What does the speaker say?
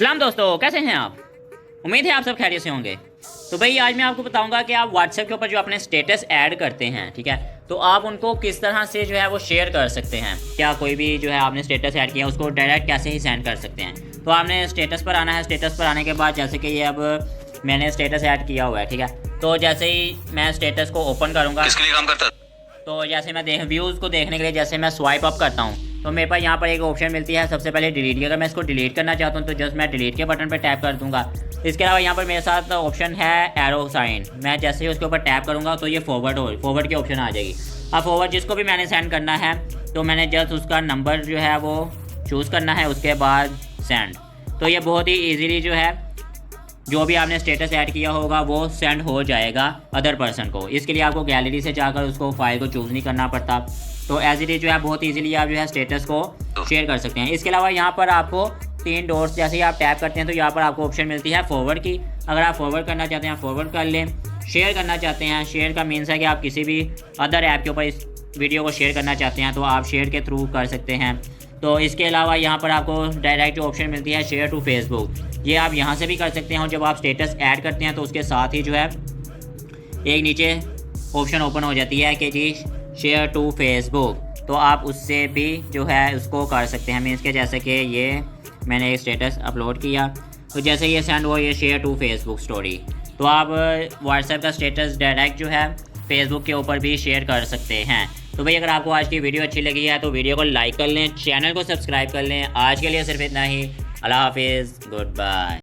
सलाम दोस्तों, कैसे हैं आप? उम्मीद है आप सब खैरियत से होंगे। तो भाई आज मैं आपको बताऊंगा कि आप व्हाट्सएप के ऊपर जो अपने स्टेटस ऐड करते हैं, ठीक है, तो आप उनको किस तरह से जो है वो शेयर कर सकते हैं। क्या कोई भी जो है आपने स्टेटस ऐड किया उसको डायरेक्ट कैसे ही सेंड कर सकते हैं। तो आपने स्टेटस पर आना है। स्टेटस पर आने के बाद जैसे कि ये अब मैंने स्टेटस ऐड किया हुआ है, ठीक है, तो जैसे ही मैं स्टेटस को ओपन करूँगा, किसके लिए काम करता है? तो जैसे मैं व्यूज़ को देखने के लिए जैसे मैं स्वाइप अप करता हूँ तो मेरे पास यहाँ पर एक ऑप्शन मिलती है सबसे पहले डिलीट की। अगर मैं इसको डिलीट करना चाहता हूँ तो जस्ट मैं डिलीट के बटन पर टैप कर दूँगा। इसके अलावा यहाँ पर मेरे साथ ऑप्शन है एरो साइन। मैं जैसे ही उसके ऊपर टैप करूँगा तो ये फॉरवर्ड की ऑप्शन आ जाएगी। अब फॉरवर्ड जिसको भी मैंने सेंड करना है तो मैंने जस्ट उसका नंबर जो है वो चूज़ करना है, उसके बाद सेंड। तो ये बहुत ही ईजीली जो है जो भी आपने स्टेटस ऐड किया होगा वो सेंड हो जाएगा अदर पर्सन को। इसके लिए आपको गैलरी से जाकर उसको फाइल को चूज़ नहीं करना पड़ता। तो एज इट इज़ जो है बहुत इजीली आप जो है स्टेटस को शेयर कर सकते हैं। इसके अलावा यहाँ पर आपको 3 डॉट्स जैसे ही आप टैप करते हैं तो यहाँ पर आपको ऑप्शन मिलती है फॉरवर्ड की। अगर आप फॉरवर्ड करना चाहते हैं फॉरवर्ड कर लें। शेयर करना चाहते हैं, शेयर का मीन्स है कि आप किसी भी अदर ऐप के ऊपर इस वीडियो को शेयर करना चाहते हैं तो आप शेयर के थ्रू कर सकते हैं। तो इसके अलावा यहाँ पर आपको डायरेक्ट जो ऑप्शन मिलती है शेयर टू फेसबुक, ये आप यहाँ से भी कर सकते हैं। और जब आप स्टेटस ऐड करते हैं तो उसके साथ ही जो है एक नीचे ऑप्शन ओपन हो जाती है कि जी शेयर टू फेसबुक, तो आप उससे भी जो है उसको कर सकते हैं। मीन्स के जैसे कि ये मैंने एक स्टेटस अपलोड किया तो जैसे ये सेंड हुआ ये शेयर टू फेसबुक स्टोरी, तो आप व्हाट्सएप का स्टेटस डायरेक्ट जो है फेसबुक के ऊपर भी शेयर कर सकते हैं। तो भाई अगर आपको आज की वीडियो अच्छी लगी है तो वीडियो को लाइक कर लें, चैनल को सब्सक्राइब कर लें। आज के लिए सिर्फ इतना ही। अल्लाह हाफिज़, गुड बाय।